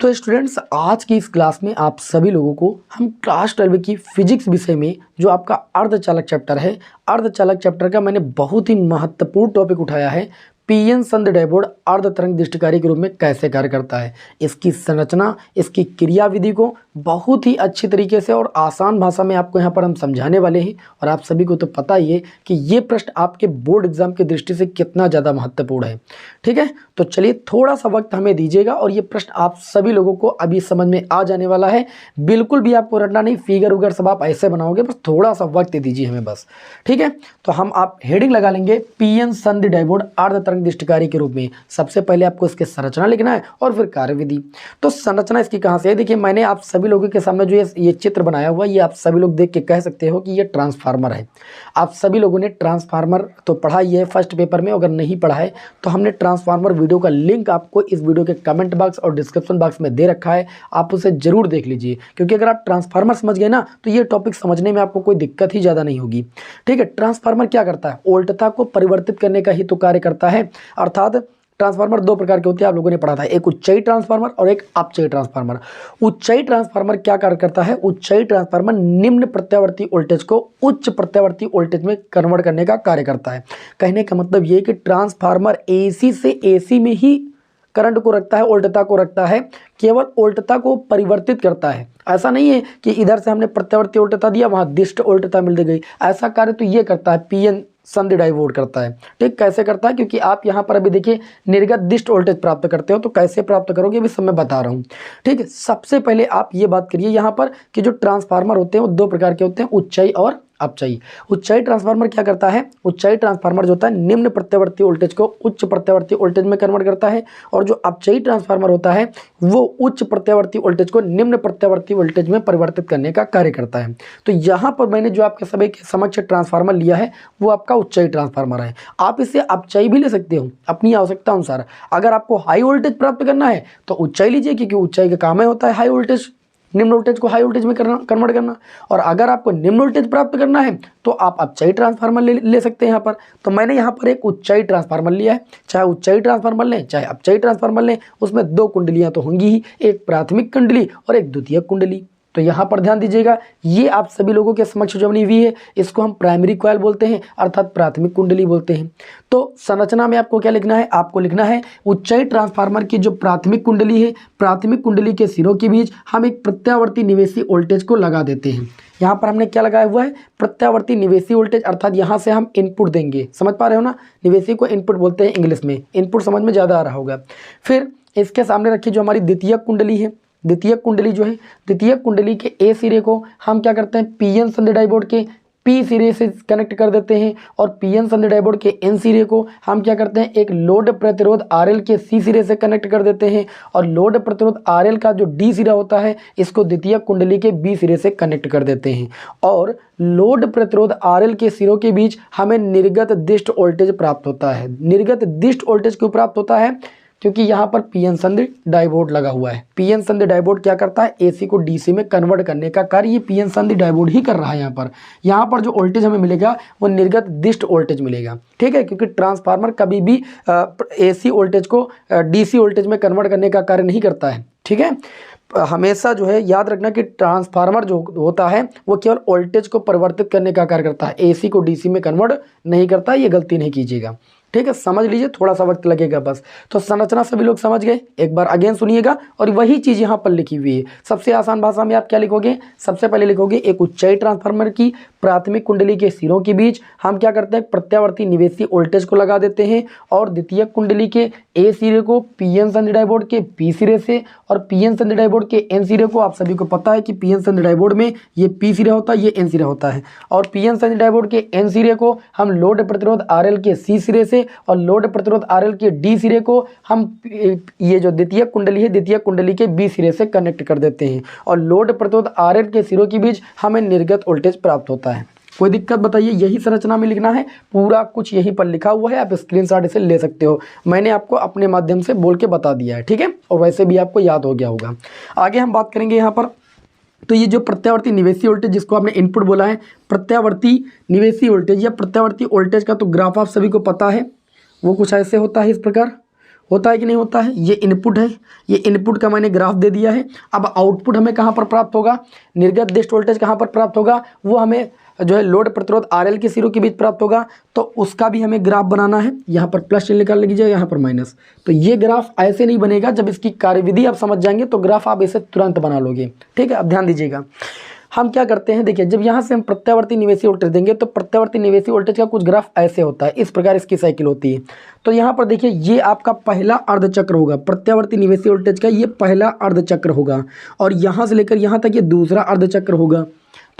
तो स्टूडेंट्स, आज की इस क्लास में आप सभी लोगों को हम क्लास 12 की फिजिक्स विषय में जो आपका अर्धचालक चैप्टर है, अर्धचालक चैप्टर का मैंने बहुत ही महत्वपूर्ण टॉपिक उठाया है। पीएन संध डायपोल अर्ध तरंग दृष्टिकारी के रूप में कैसे कार्य करता है, इसकी संरचना, इसकी क्रियाविधि को बहुत ही अच्छी तरीके से और आसान भाषा में आपको यहाँ पर हम समझाने वाले हैं। और आप सभी को तो पता ही है कि ये प्रश्न आपके बोर्ड एग्जाम की दृष्टि से कितना ज़्यादा महत्वपूर्ण है। ठीक है, तो चलिए थोड़ा सा वक्त हमें दीजिएगा और ये प्रश्न आप सभी लोगों को अभी समझ में आ जाने वाला है। बिल्कुल भी आपको रटना नहीं, फिगर उगर सब आप ऐसे बनाओगे, बस थोड़ा सा वक्त दीजिए हमें बस। ठीक है, तो हम आप हेडिंग लगा लेंगे पीएन संध डायपोल अर्ध तरंग दृष्टिकारी के रूप में। सबसे पहले आपको इसके संरचना लिखना है और फिर कार्यविधि। तो संरचना इसकी कहाँ से है, देखिए मैंने आप सभी लोगों के सामने जो ये चित्र बनाया हुआ, ये आप सभी लोग देख के कह सकते हो कि ये ट्रांसफार्मर है। आप सभी लोगों ने ट्रांसफार्मर तो पढ़ा ही है फर्स्ट पेपर में, अगर नहीं पढ़ा है तो हमने ट्रांसफार्मर वीडियो का लिंक आपको इस वीडियो के कमेंट बॉक्स और डिस्क्रिप्शन बॉक्स में दे रखा है, आप उसे जरूर देख लीजिए। क्योंकि अगर आप ट्रांसफार्मर समझ गए ना तो ये टॉपिक समझने में आपको कोई दिक्कत ही ज़्यादा नहीं होगी। ठीक है, ट्रांसफार्मर क्या करता है, वोल्टता को परिवर्तित करने का ही तो कार्य करता है। अर्थात ट्रांसफार्मर दो प्रकार के होते हैं, आप लोगों ने पढ़ा था, एक उच्चाई ट्रांसफार्मर और एक अपचयी ट्रांसफार्मर। उच्चाई ट्रांसफार्मर क्या कार्य करता है, उच्चाई ट्रांसफार्मर निम्न प्रत्यावर्ती वोल्टेज को उच्च प्रत्यावर्ती वोल्टेज में कन्वर्ट करने का कार्य करता है। कहने का मतलब ये कि ट्रांसफार्मर एसी से एसी में ही करंट को रखता है, वोल्टता को रखता है, केवल वोल्टता को परिवर्तित करता है। ऐसा नहीं है कि इधर से हमने प्रत्यावर्ती वोल्टता दिया, वहां दिष्ट वोल्टता मिल गई। ऐसा कार्य तो ये करता है, पीएन संध डायपोल करता है। ठीक, कैसे करता है, क्योंकि आप यहाँ पर अभी देखिए निर्गत दिष्ट वोल्टेज प्राप्त करते हो, तो कैसे प्राप्त करोगे अभी सब मैं बता रहा हूँ। ठीक है, सबसे पहले आप ये बात करिए यहाँ पर कि जो ट्रांसफार्मर होते हैं वो दो प्रकार के होते हैं, उच्चाई और अपचयी। उच्चाई ट्रांसफार्मर क्या करता है, उच्चाई ट्रांसफार्मर जो होता है निम्न प्रत्यावर्ती वोल्टेज को उच्च प्रत्यावर्ती वोल्टेज में कन्वर्ट करता है, और जो अपचयी ट्रांसफार्मर होता है वो उच्च प्रत्यावर्ती वोल्टेज को निम्न प्रत्यावर्ती वोल्टेज में परिवर्तित करने का कार्य करता है। तो यहाँ पर मैंने जो आपके सभी के समक्ष ट्रांसफार्मर लिया है वो आपका उच्चाई ट्रांसफार्मर है। आप इसे अपचयी भी ले सकते हो अपनी आवश्यकता अनुसार। अगर आपको हाई वोल्टेज प्राप्त करना है तो उच्चाई लीजिए, क्योंकि उच्चाई का काम है होता है हाई वोल्टेज, निम्न वोल्टेज को हाई वोल्टेज में कन्वर्ट करना। और अगर आपको निम्न वोल्टेज प्राप्त करना है तो आप अपचयी ट्रांसफार्मर ले सकते हैं यहाँ पर। तो मैंने यहाँ पर एक उच्चाई ट्रांसफार्मर लिया है, चाहे उच्चाई ट्रांसफार्मर लें चाहे अपचयी ट्रांसफार्मर लें, उसमें दो कुंडलियाँ तो होंगी ही, एक प्राथमिक कुंडली और एक द्वितीयक कुंडली। तो यहाँ पर ध्यान दीजिएगा, ये आप सभी लोगों के समक्ष जो बनी हुई है इसको हम प्राइमरी कॉइल बोलते हैं, अर्थात प्राथमिक कुंडली बोलते हैं। तो संरचना में आपको क्या लिखना है, आपको लिखना है उच्चाई ट्रांसफार्मर की जो प्राथमिक कुंडली है, प्राथमिक कुंडली के सिरों के बीच हम एक प्रत्यावर्ती निवेशी वोल्टेज को लगा देते हैं। यहाँ पर हमने क्या लगाया हुआ है, प्रत्यावर्ती निवेशी वोल्टेज, अर्थात यहाँ से हम इनपुट देंगे। समझ पा रहे हो ना, निवेशी को इनपुट बोलते हैं इंग्लिश में, इनपुट समझ में ज़्यादा आ रहा होगा। फिर इसके सामने रखिए जो हमारी द्वितीयक कुंडली है, द्वितीयक कुंडली जो है, द्वितीयक कुंडली के ए सिरे को हम क्या करते हैं, पीएन संध डायपोल के पी सिरे से कनेक्ट कर देते हैं, और पीएन संध डायपोल के एन सिरे को हम क्या करते हैं, एक लोड प्रतिरोध आरएल के सी सिरे से कनेक्ट कर देते हैं, और लोड प्रतिरोध आरएल का जो डी सिरा होता है इसको द्वितीयक कुंडली के बी सिरे से कनेक्ट कर देते हैं। और लोड प्रतिरोध आरएल के सिरों के बीच हमें निर्गत दिष्ट वोल्टेज प्राप्त होता है। निर्गत दिष्ट वोल्टेज क्यों प्राप्त होता है, क्योंकि यहाँ पर पीएन संध डायपोल लगा हुआ है। पीएन संध डायपोल क्या करता है, एसी को डीसी में कन्वर्ट करने का कार्य ये पीएन संध डायपोल ही कर रहा है। यहाँ पर जो वोल्टेज हमें मिलेगा वो निर्गत दिष्ट वोल्टेज मिलेगा। ठीक है, क्योंकि ट्रांसफार्मर कभी भी एसी वोल्टेज को डीसी वोल्टेज में कन्वर्ट करने का कार्य नहीं करता है। ठीक है, हमेशा जो है याद रखना कि ट्रांसफार्मर जो होता है वो केवल वोल्टेज को परिवर्तित करने का कार्य करता है, एसी को डीसी में कन्वर्ट नहीं करता। ये गलती नहीं कीजिएगा। ठीक है, समझ लीजिए, थोड़ा सा वक्त लगेगा बस। तो संरचना सभी लोग समझ गए, एक बार अगेन सुनिएगा, और वही चीज़ यहाँ पर लिखी हुई है। सबसे आसान भाषा में आप क्या लिखोगे, सबसे पहले लिखोगे एक उच्चाई ट्रांसफार्मर की प्राथमिक कुंडली के सिरों के बीच हम क्या करते हैं, प्रत्यावर्ती निवेशी वोल्टेज को लगा देते हैं, और द्वितीयक कुंडली के ए सिरे को पीएन संध डायपोल के पी सिरे से, और पीएन संध डायपोल के एन सिरे को, आप सभी को पता है कि पीएन संध डायपोल में ये पी सिरा होता है, ये एन सिरा होता है, और पीएन संध डायपोल के एन सिरे को हम लोड प्रतिरोध आरएल के सी सिरे से, और लोड प्रतिरोध आरएल के डी सिरे को हम ये जो द्वितीयक कुंडली है द्वितीयक कुंडली के बी सिरे से कनेक्ट कर देते हैं, और लोड प्रतिरोध आरएल के सिरों के बीच हमें निर्गत वोल्टेज प्राप्त होता है। कोई दिक्कत बताइए, यही संरचना में लिखना है, पूरा कुछ यहीं पर लिखा हुआ है, आप स्क्रीनशॉट इसे ले सकते हो। मैंने आपको अपने माध्यम से बोल के बता दिया है। ठीक है, और वैसे भी आपको याद हो गया होगा। आगे हम बात करेंगे यहाँ पर, तो ये जो प्रत्यावर्ती निवेशी वोल्टेज जिसको आपने इनपुट बोला है, प्रत्यावर्ती निवेशी वोल्टेज या प्रत्यावर्ती वोल्टेज का तो ग्राफ आप सभी को पता है, वो कुछ ऐसे होता है इस प्रकार। होता है कि नहीं होता है। ये इनपुट है, ये इनपुट का मैंने ग्राफ दे दिया है। अब आउटपुट हमें कहाँ पर प्राप्त होगा, निर्गत दिष्ट वोल्टेज कहाँ पर प्राप्त होगा, वो हमें जो है लोड प्रतिरोध RL के सिरों के बीच प्राप्त होगा। तो उसका भी हमें ग्राफ बनाना है। यहाँ पर प्लस चिन्ह निकाल लीजिए, यहाँ पर माइनस। तो ये ग्राफ ऐसे नहीं बनेगा, जब इसकी कार्यविधि आप समझ जाएंगे तो ग्राफ आप इसे तुरंत बना लोगे। ठीक है, अब ध्यान दीजिएगा। हम क्या करते हैं, देखिए जब यहाँ से हम प्रत्यावर्ती निवेशी वोल्टेज देंगे तो प्रत्यावर्ती निवेशी वोल्टेज का कुछ ग्राफ ऐसे होता है, इस प्रकार इसकी साइकिल होती है। तो यहाँ पर देखिए ये आपका पहला अर्धचक्र होगा, प्रत्यावर्ती निवेशी वोल्टेज का ये पहला अर्धचक्र होगा, और यहाँ से लेकर यहाँ तक ये दूसरा अर्धचक्र होगा।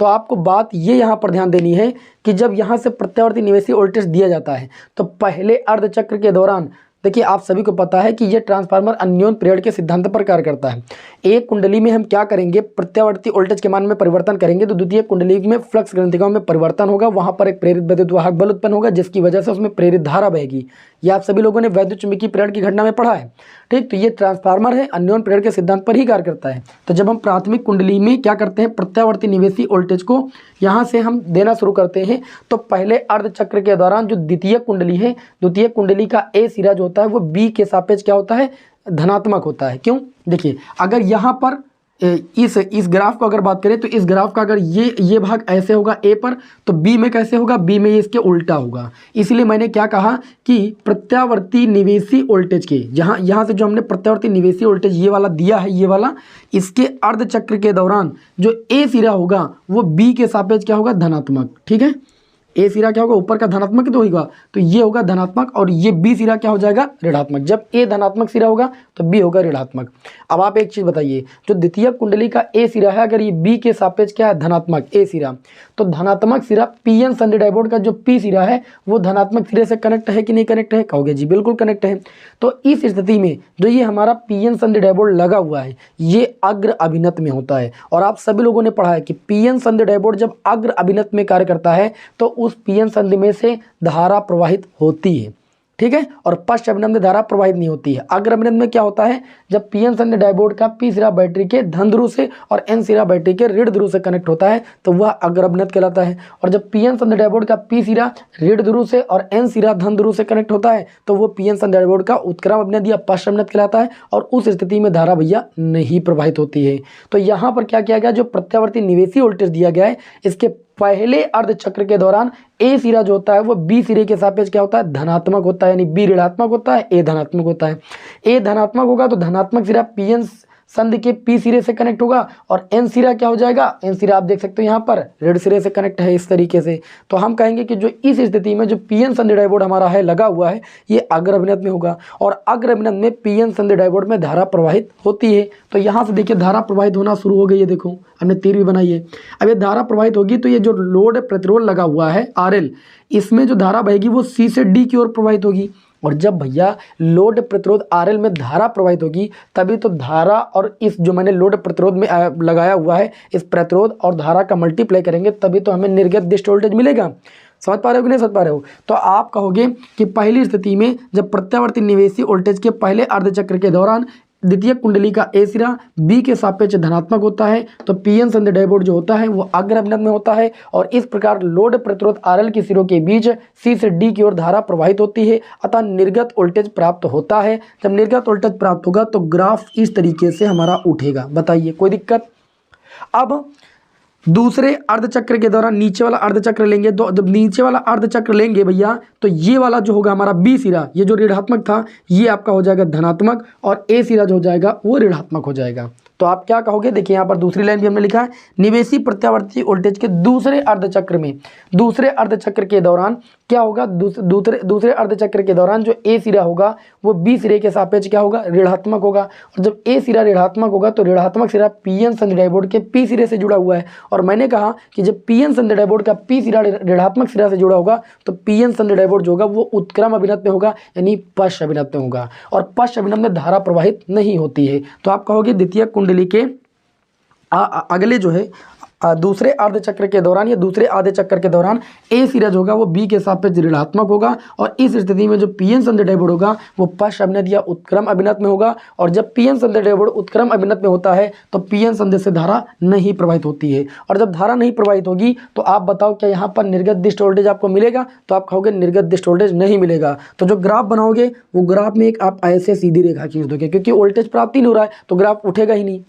तो आपको बात ये यहाँ पर ध्यान देनी है कि जब यहाँ से प्रत्यावर्ती निवेशी वोल्टेज दिया जाता है तो पहले अर्धचक्र के दौरान देखिए आप सभी को पता है कि ये ट्रांसफार्मर अन्योन्य प्रेरण के सिद्धांत पर कार्य करता है। एक कुंडली में हम क्या करेंगे, प्रत्यावर्ती वोल्टेज के मान में परिवर्तन करेंगे तो द्वितीय कुंडली में फ्लक्स ग्रंथिकाओं में परिवर्तन होगा, वहां पर एक प्रेरित विद्युत वाहक बल उत्पन्न होगा जिसकी वजह से उसमें प्रेरित धारा बहेगी। ये आप सभी लोगों ने वैद्युत चुंबकीय प्रेरण की घटना में पढ़ा है। ठीक, तो ये ट्रांसफार्मर है, अन्योन्य प्रेरण के सिद्धांत पर ही कार्य करता है। तो जब हम प्राथमिक कुंडली में क्या करते हैं, प्रत्यावर्ती निवेशी वोल्टेज को यहाँ से हम देना शुरू करते हैं तो पहले अर्धचक्र के दौरान जो द्वितीय कुंडली है, द्वितीय कुंडली का ए सिरा जो होता है वो बी के सापेक्ष क्या होता है, धनात्मक होता है। क्यों, देखिए अगर यहाँ पर इस ग्राफ को अगर बात करें तो इस ग्राफ का अगर ये भाग ऐसे होगा ए पर, तो बी में कैसे होगा, बी में ये इसके उल्टा होगा। इसलिए मैंने क्या कहा कि प्रत्यावर्ती निवेशी वोल्टेज के यहाँ से जो हमने प्रत्यावर्ती निवेशी वोल्टेज ये वाला दिया है, ये वाला, इसके अर्धचक्र के दौरान जो ए सिरा होगा वो बी के सापेक्ष क्या होगा, धनात्मक। ठीक है, ए सिरा क्या होगा, ऊपर का धनात्मक तो होगा, तो ये होगा धनात्मक, और ये बी सिरा क्या हो जाएगा, ऋणात्मक। जब ए धनात्मक सिरा होगा तो बी होगा ऋणात्मक। अब आप एक चीज बताइए, जो द्वितीय कुंडली का ए सिरा है अगर ये बी के सापेक्ष क्या है, धनात्मक ए सिरा, तो धनात्मक सिरा पीएन संधि डायोड का जो पी सिरा है वो धनात्मक सिरे से कनेक्ट है कि नहीं कनेक्ट है, कहोगे जी बिल्कुल कनेक्ट है। तो इस स्थिति में जो ये हमारा पीएन संधि डायोड लगा हुआ है ये अग्र अभिनत में होता है, और आप सभी लोगों ने पढ़ा है कि पीएन संधि डायोड जब अग्र अभिनत में कार्य करता है तो उस पीएन संधि में से धारा प्रवाहित होती है। ठीक है, और पश्च अभिनत में धारा प्रवाहित नहीं होती है। अग्र अभिनत में क्या होता है, जब पीएन संधि डायोड का पी सिरा बैटरी के धन ध्रुव से और एन सिरा बैटरी के ऋण ध्रुव से कनेक्ट होता है तो वह अग्र अभिनत कहलाता है। और जब पीएन संधि डायोड का पी सिरा ऋण ध्रुव से और एन सिरा धन ध्रुव से कनेक्ट होता है तो वो पीएन संधि डायोड का उत्क्रम अभिनत या पश्च अभिनत कहलाता है, और उस स्थिति में धारा भैया नहीं प्रवाहित होती है। तो यहाँ पर क्या किया गया, जो प्रत्यावर्ती निवेशी वोल्टेज दिया गया है इसके पहले अर्धचक्र के दौरान ए सिरा जो होता है वो बी सिरे के सापेक्ष क्या होता है, धनात्मक होता है, यानी बी ऋणात्मक होता है, ए धनात्मक होता है। ए धनात्मक होगा तो धनात्मक सिरा पीएन संधि के पी सिरे से कनेक्ट होगा, और एन सिरा क्या हो जाएगा, एन सिरा आप देख सकते हो यहाँ पर ऋण सिरे से कनेक्ट है इस तरीके से। तो हम कहेंगे कि जो इस स्थिति में जो पीएन संधि डायोड हमारा है लगा हुआ है ये अग्र अभिनत में होगा, और अग्र अभिनत में पीएन संधि डायोड में धारा प्रवाहित होती है। तो यहाँ से देखिए धारा प्रवाहित होना शुरू हो गई है, देखो हमने तीर भी बनाई है। अब ये धारा प्रवाहित होगी तो ये जो लोड प्रतिरोध लगा हुआ है RL, इसमें जो धारा बहेगी वो C से D की ओर प्रवाहित होगी, और जब भैया लोड प्रतिरोध RL में धारा प्रवाहित होगी तभी तो धारा और इस जो मैंने लोड प्रतिरोध में लगाया हुआ है इस प्रतिरोध और धारा का मल्टीप्लाई करेंगे तभी तो हमें निर्गत दिष्ट वोल्टेज मिलेगा। समझ पा रहे हो कि नहीं समझ पा रहे हो। तो आप कहोगे कि पहली स्थिति में जब प्रत्यावर्ती निवेशी वोल्टेज के पहले अर्धचक्र के दौरान द्वितीय कुंडली का ए सिरा बी के सापेक्ष धनात्मक होता है तो पीएन संधि डायोड जो होता है वो अग्र अभिनत में होता है, और इस प्रकार लोड प्रतिरोध RL के सिरों के बीच सी से डी की ओर धारा प्रवाहित होती है, अतः निर्गत वोल्टेज प्राप्त होता है। जब निर्गत वोल्टेज प्राप्त होगा तो ग्राफ इस तरीके से हमारा उठेगा। बताइए कोई दिक्कत। अब दूसरे अर्धचक्र के दौरान नीचे वाला अर्धचक्र लेंगे, तो जब नीचे वाला अर्धचक्र लेंगे भैया तो ये वाला जो होगा हमारा बी सिरा, ये जो ऋणात्मक था ये आपका हो जाएगा धनात्मक, और ए सिरा जो हो जाएगा वो ऋणात्मक हो जाएगा। तो आप क्या कहोगे, देखिए यहाँ पर दूसरी लाइन भी हमने लिखा है, निवेशी प्रत्यावर्ती वोल्टेज के दूसरे अर्धचक्र में, दूसरे अर्धचक्र के दौरान क्या होगा, दूसरे अर्धचक्र के दौरान जो ए सिरा होगा वो बी सिरे के सापेक्ष क्या होगा, ऋणात्मक होगा, और जब ए सिरा ऋणात्मक होगा तो ऋणात्मक सिरा पीएन संधि डायोड के पी सिरे से जुड़ा हुआ है, और मैंने कहा कि जब पीएन संधि डायोड का पी सिरा ऋणात्मक सिरा से जुड़ा होगा तो पीएन संधि डायोड जो होगा वो उत्क्रम अभिनत में होगा, यानी पश्च अभिनत में होगा, और पश्च अभिनत में धारा प्रवाहित नहीं होती है। तो आप कहोगे द्वितीय कुंडली के अगले जो है दूसरे अर्ध चक्र के दौरान या दूसरे आधे चक्र के दौरान ए सिरा होगा वो बी के सापेक्ष ऋणात्मक होगा, और इस स्थिति में जो पी एन संधि डायपोल होगा वो पश्च अभिनत या उत्क्रम अभिनत में होगा। और जब पी एन संधि डायपोल उत्क्रम अभिनत में होता है तो पी एन संधि से धारा नहीं प्रवाहित होती है, और जब धारा नहीं प्रवाहित होगी तो आप बताओ क्या यहाँ पर निर्गत दिष्ट वोल्टेज आपको मिलेगा? तो आप कहोगे निर्गत दिष्ट वोल्टेज नहीं मिलेगा। तो जो ग्राफ बनाओगे वो ग्राफ में एक आप ऐसे सीधी रेखा खींच दोगे, क्योंकि वोल्टेज प्राप्ति नहीं हो रहा है तो ग्राफ उठेगा ही नहीं।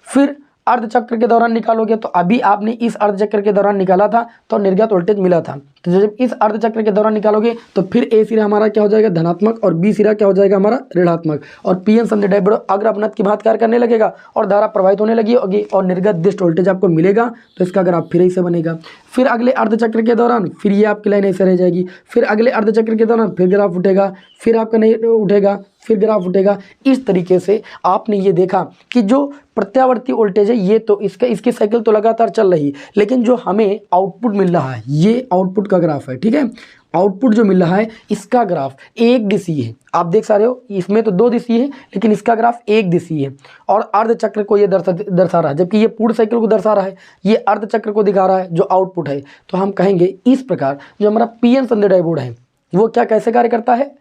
फिर अर्धचक्र के दौरान निकालोगे तो अभी आपने इस अर्धचक्र के दौरान निकाला था तो निर्गत वोल्टेज मिला था, तो जब इस अर्धचक्र के दौरान निकालोगे तो फिर ए सिरा हमारा क्या हो जाएगा? धनात्मक, और बी सिरा क्या हो जाएगा? हमारा ऋणात्मक। और पी एन संधि डायपोल अग्र अपनत की भांति कार्य करने लगेगा और धारा प्रवाहित होने लगी होगी और निर्गत दिष्ट वोल्टेज आपको मिलेगा, तो इसका ग्राफ फिर ऐसे बनेगा। फिर अगले अर्धचक्र के दौरान फिर ये आपकी लाइन ऐसे रह जाएगी, फिर अगले अर्धचक्र के दौरान फिर ग्राफ उठेगा, फिर आपका नहीं उठेगा, फिर ग्राफ उठेगा। इस तरीके से आपने ये देखा कि जो प्रत्यावर्ती वोल्टेज है ये तो इसकी साइकिल तो लगातार चल रही, लेकिन जो हमें आउटपुट मिल रहा है ये आउटपुट का ग्राफ है, ठीक है। आउटपुट जो मिल रहा है इसका ग्राफ एक दिशीय है, आप देख सकते हो इसमें तो दो दिशीय है लेकिन इसका ग्राफ एक दिशीय है, और अर्धचक्र को ये दर्शा रहा है, जबकि ये पूर्ण साइकिल को दर्शा रहा है, ये अर्धचक्र को दिखा रहा है जो आउटपुट है। तो हम कहेंगे इस प्रकार जो हमारा पी एन संधि डायपोल है वो क्या कैसे कार्य करता है?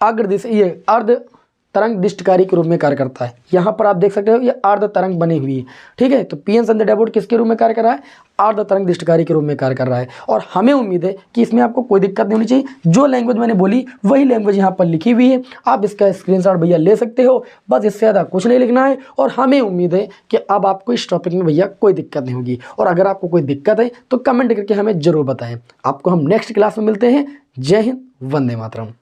अग्र दिशा ये अर्ध तरंग दिष्टकारी के रूप में कार्य करता है। यहाँ पर आप देख सकते हो ये अर्ध तरंग बनी हुई है, ठीक है। तो पी एन संधि डायपोल किसके रूप में कार्य कर रहा है? अर्ध तरंग दिष्टकारी के रूप में कार्य कर रहा है। और हमें उम्मीद है कि इसमें आपको कोई दिक्कत नहीं होनी चाहिए, जो लैंग्वेज मैंने बोली वही लैंग्वेज यहाँ पर लिखी हुई है, आप इसका स्क्रीनशॉट भैया ले सकते हो, बस इससे ज़्यादा कुछ नहीं लिखना है। और हमें उम्मीद है कि अब आपको इस टॉपिक में भैया कोई दिक्कत नहीं होगी, और अगर आपको कोई दिक्कत है तो कमेंट करके हमें ज़रूर बताएं। आपको हम नेक्स्ट क्लास में मिलते हैं। जय हिंद, वंदे मातरम।